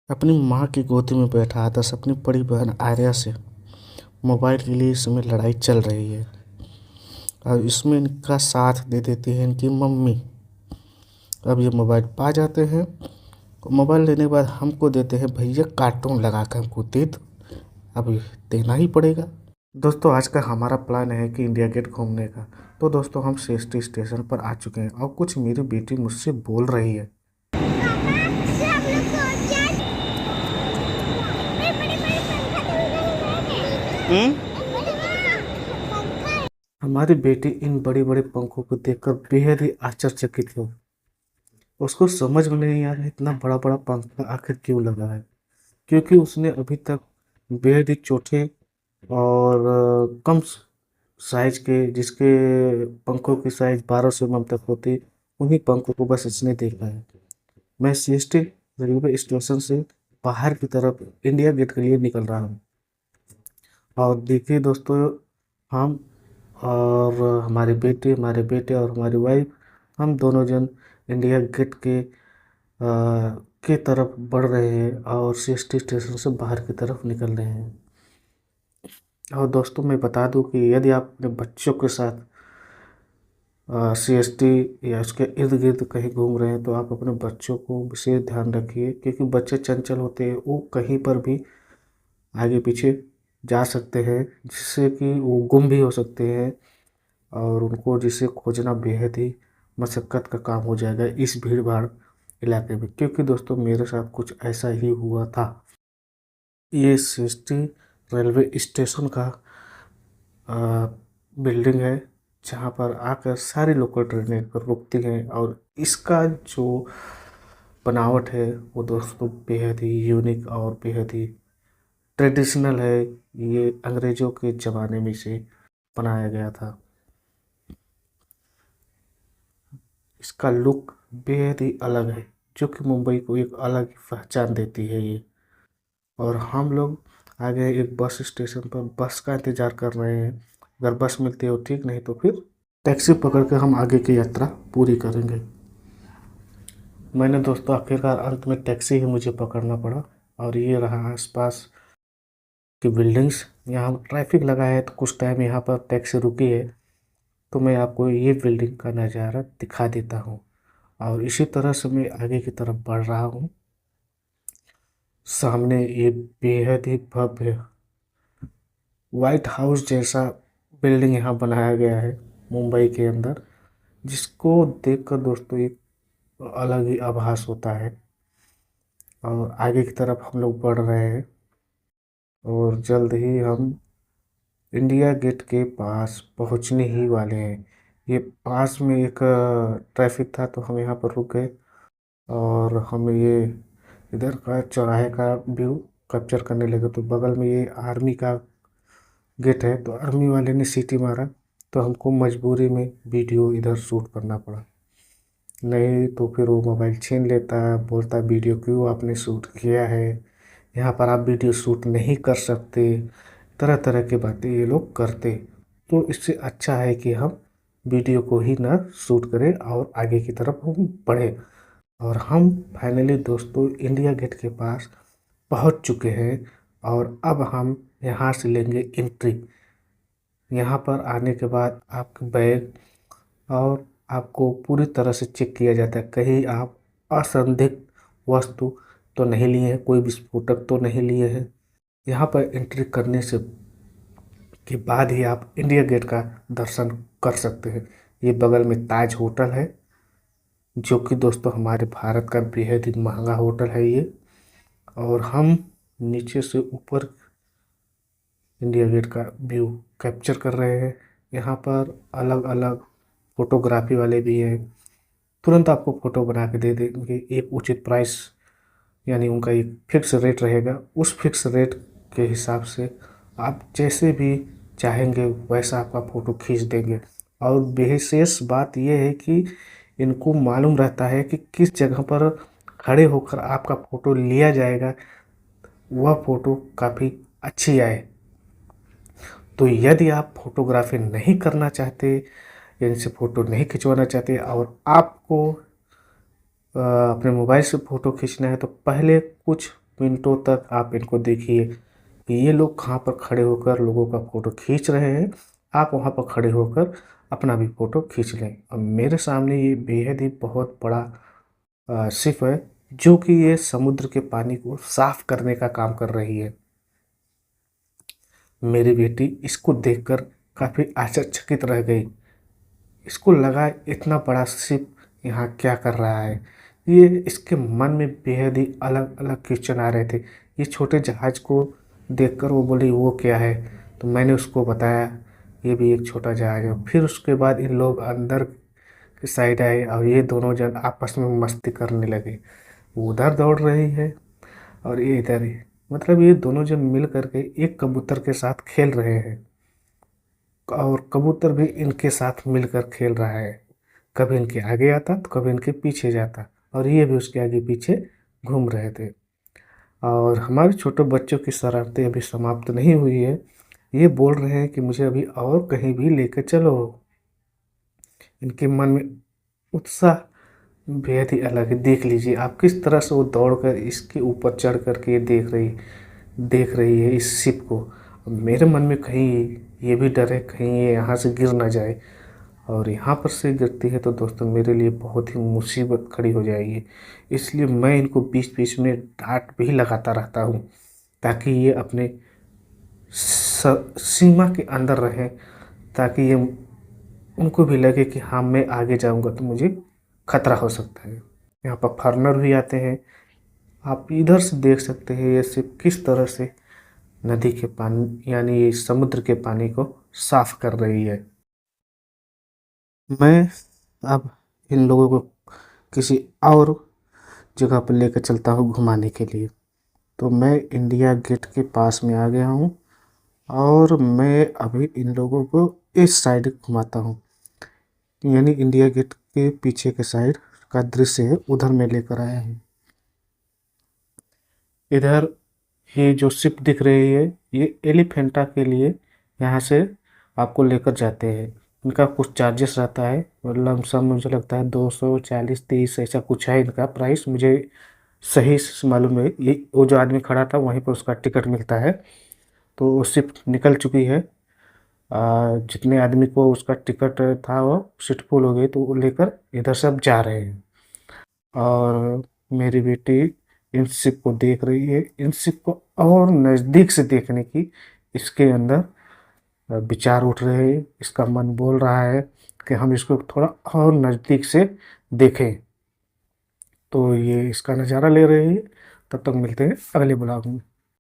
अपनी माँ की गोदी में बैठा आदर्श अपनी बड़ी बहन आर्या से मोबाइल के लिए इसमें लड़ाई चल रही है और इसमें इनका साथ दे देती है इनकी मम्मी। अब ये मोबाइल पा जाते हैं। मोबाइल लेने के बाद हमको देते हैं भैया कार्टून लगा कर हमको दे दो। अब ये देना ही पड़ेगा। दोस्तों आज का हमारा प्लान है कि इंडिया गेट घूमने का। तो दोस्तों हम सीएसटी स्टेशन पर आ चुके हैं और कुछ मेरी बेटी मुझसे बोल रही है। हमारी बेटी इन बड़े बड़े पंखों को देखकर बेहद ही आश्चर्यचकित हो। उसको समझ में नहीं आ रहा इतना बड़ा बड़ा पंखा आखिर क्यों लगा है, क्योंकि उसने अभी तक बेहद ही छोटे और कम साइज के, जिसके पंखों की साइज 1200 mm तक होती, उन्हीं पंखों को बस इसने देखा है। मैं सीएसटी रेलवे स्टेशन से बाहर की तरफ इंडिया गेट के लिए निकल रहा हूँ और देखिए दोस्तों, हम और हमारे बेटे और हमारी वाइफ, हम दोनों जन इंडिया गेट के तरफ बढ़ रहे हैं और सीएसटी स्टेशन से बाहर की तरफ निकल रहे हैं। और दोस्तों मैं बता दूं कि यदि आप अपने बच्चों के साथ सीएसटी या उसके इर्द गिर्द कहीं घूम रहे हैं तो आप अपने बच्चों को विशेष ध्यान रखिए, क्योंकि बच्चे चंचल होते हैं, वो कहीं पर भी आगे पीछे जा सकते हैं, जिससे कि वो गुम भी हो सकते हैं और उनको जिसे खोजना बेहद ही मशक्क़त का काम हो जाएगा इस भीड़ भाड़ इलाके में। क्योंकि दोस्तों मेरे साथ कुछ ऐसा ही हुआ था। ये सीएसटी रेलवे स्टेशन का बिल्डिंग है, जहाँ पर आकर सारी लोकल ट्रेनें पर रुकती हैं और इसका जो बनावट है वो दोस्तों बेहद ही यूनिक और बेहद ही ट्रेडिशनल है। ये अंग्रेज़ों के ज़माने में से बनाया गया था। इसका लुक बेहद ही अलग है, जो कि मुंबई को एक अलग ही पहचान देती है ये। और हम लोग आगे एक बस स्टेशन पर बस का इंतज़ार कर रहे हैं। अगर बस मिलती है तो ठीक, नहीं तो फिर टैक्सी पकड़ के हम आगे की यात्रा पूरी करेंगे। मैंने दोस्तों आखिरकार अंत में टैक्सी ही मुझे पकड़ना पड़ा और ये रहा आसपास की बिल्डिंग्स। यहाँ ट्रैफिक लगा है तो कुछ टाइम यहाँ पर टैक्सी रुकी है, तो मैं आपको ये बिल्डिंग का नज़ारा दिखा देता हूँ और इसी तरह से मैं आगे की तरफ बढ़ रहा हूँ। सामने ये बेहद ही भव्य वाइट हाउस जैसा बिल्डिंग यहाँ बनाया गया है मुंबई के अंदर, जिसको देखकर दोस्तों एक अलग ही आभास होता है। और आगे की तरफ हम लोग बढ़ रहे हैं और जल्द ही हम इंडिया गेट के पास पहुंचने ही वाले हैं। ये पास में एक ट्रैफिक था तो हम यहाँ पर रुक गए और हम ये इधर का चौराहे का व्यू कैप्चर करने लगे। तो बगल में ये आर्मी का गेट है, तो आर्मी वाले ने सीटी मारा तो हमको मजबूरी में वीडियो इधर शूट करना पड़ा, नहीं तो फिर वो मोबाइल छीन लेता, बोलता वीडियो क्यों आपने शूट किया है, यहाँ पर आप वीडियो शूट नहीं कर सकते, तरह तरह की बातें ये लोग करते। तो इससे अच्छा है कि हम वीडियो को ही ना शूट करें और आगे की तरफ हम बढ़े। और हम फाइनली दोस्तों इंडिया गेट के पास पहुंच चुके हैं और अब हम यहाँ से लेंगे एंट्री। यहाँ पर आने के बाद आपके बैग और आपको पूरी तरह से चेक किया जाता है, कहीं आप असंदिग्ध वस्तु तो नहीं लिए हैं, कोई विस्फोटक तो नहीं लिए हैं। यहाँ पर एंट्री करने से के बाद ही आप इंडिया गेट का दर्शन कर सकते हैं। ये बगल में ताज होटल है, जो कि दोस्तों हमारे भारत का बेहद ही महंगा होटल है ये। और हम नीचे से ऊपर इंडिया गेट का व्यू कैप्चर कर रहे हैं। यहाँ पर अलग अलग फोटोग्राफी वाले भी हैं, तुरंत आपको फ़ोटो बना के दे देंगे एक उचित प्राइस, यानी उनका एक फिक्स रेट रहेगा। उस फिक्स रेट के हिसाब से आप जैसे भी चाहेंगे वैसा आपका फ़ोटो खींच देंगे। और विशेष बात यह है कि इनको मालूम रहता है कि किस जगह पर खड़े होकर आपका फ़ोटो लिया जाएगा, वह फ़ोटो काफ़ी अच्छी आए। तो यदि आप फोटोग्राफी नहीं करना चाहते, इनसे फ़ोटो नहीं खिंचवाना चाहते और आपको अपने मोबाइल से फ़ोटो खींचना है, तो पहले कुछ मिनटों तक आप इनको देखिए कि ये लोग कहाँ पर खड़े होकर लोगों का फ़ोटो खींच रहे हैं, आप वहाँ पर खड़े होकर अपना भी फ़ोटो खींच लें। और मेरे सामने ये बेहद ही बहुत बड़ा शिप है, जो कि ये समुद्र के पानी को साफ करने का काम कर रही है। मेरी बेटी इसको देखकर काफ़ी आश्चर्यचकित रह गई। इसको लगा इतना बड़ा शिप यहाँ क्या कर रहा है। ये इसके मन में बेहद ही अलग अलग क्वेश्चन आ रहे थे। ये छोटे जहाज़ को देखकर वो बोली वो क्या है, तो मैंने उसको बताया ये भी एक छोटा जहाज़ है। फिर उसके बाद इन लोग अंदर की साइड आए और ये दोनों जन आपस में मस्ती करने लगे। वो उधर दौड़ रही है और ये इधर ही, मतलब ये दोनों जन मिल करके एक कबूतर के साथ खेल रहे हैं और कबूतर भी इनके साथ मिलकर खेल रहा है। कभी इनके आगे आता तो कभी इनके पीछे जाता और ये भी उसके आगे पीछे घूम रहे थे। और हमारे छोटे बच्चों की शरारतें अभी समाप्त नहीं हुई है। ये बोल रहे हैं कि मुझे अभी और कहीं भी लेकर चलो। इनके मन में उत्साह बेहद ही अलग है। देख लीजिए आप किस तरह से वो दौड़कर इसके ऊपर चढ़ कर के देख रही है इस शिप को। मेरे मन में कहीं ये भी डर है कहीं ये यहाँ से गिर ना जाए, और यहाँ पर से गिरती है तो दोस्तों मेरे लिए बहुत ही मुसीबत खड़ी हो जाएगी। इसलिए मैं इनको बीच बीच में डांट भी लगाता रहता हूँ ताकि ये अपने सीमा के अंदर रहें, ताकि ये उनको भी लगे कि हाँ मैं आगे जाऊँगा तो मुझे खतरा हो सकता है। यहाँ पर फॉरेनर भी आते हैं। आप इधर से देख सकते हैं ये शिप किस तरह से नदी के पानी यानी समुद्र के पानी को साफ कर रही है। मैं अब इन लोगों को किसी और जगह पर लेकर चलता हूँ घुमाने के लिए। तो मैं इंडिया गेट के पास में आ गया हूँ और मैं अभी इन लोगों को इस साइड घुमाता हूँ, यानी इंडिया गेट के पीछे के साइड का दृश्य है, उधर मैं लेकर आया हूँ। इधर ये जो शिप दिख रही है ये एलिफेंटा के लिए यहाँ से आपको लेकर जाते हैं। इनका कुछ चार्जेस रहता है, मतलब सब मुझे लगता है 240-23 ऐसा कुछ है इनका प्राइस, मुझे सही से मालूम है। ये वो जो आदमी खड़ा था वहीं पर उसका टिकट मिलता है। तो वो शिप निकल चुकी है। जितने आदमी को उसका टिकट था वो सीट फुल हो गई तो वो लेकर इधर से अब जा रहे हैं। और मेरी बेटी इन शिप को देख रही है। इन शिप को और नज़दीक से देखने की इसके अंदर विचार उठ रहे हैं। इसका मन बोल रहा है कि हम इसको थोड़ा और नज़दीक से देखें। तो ये इसका नज़ारा ले रहे हैं। तब तक मिलते हैं अगले ब्लॉग में।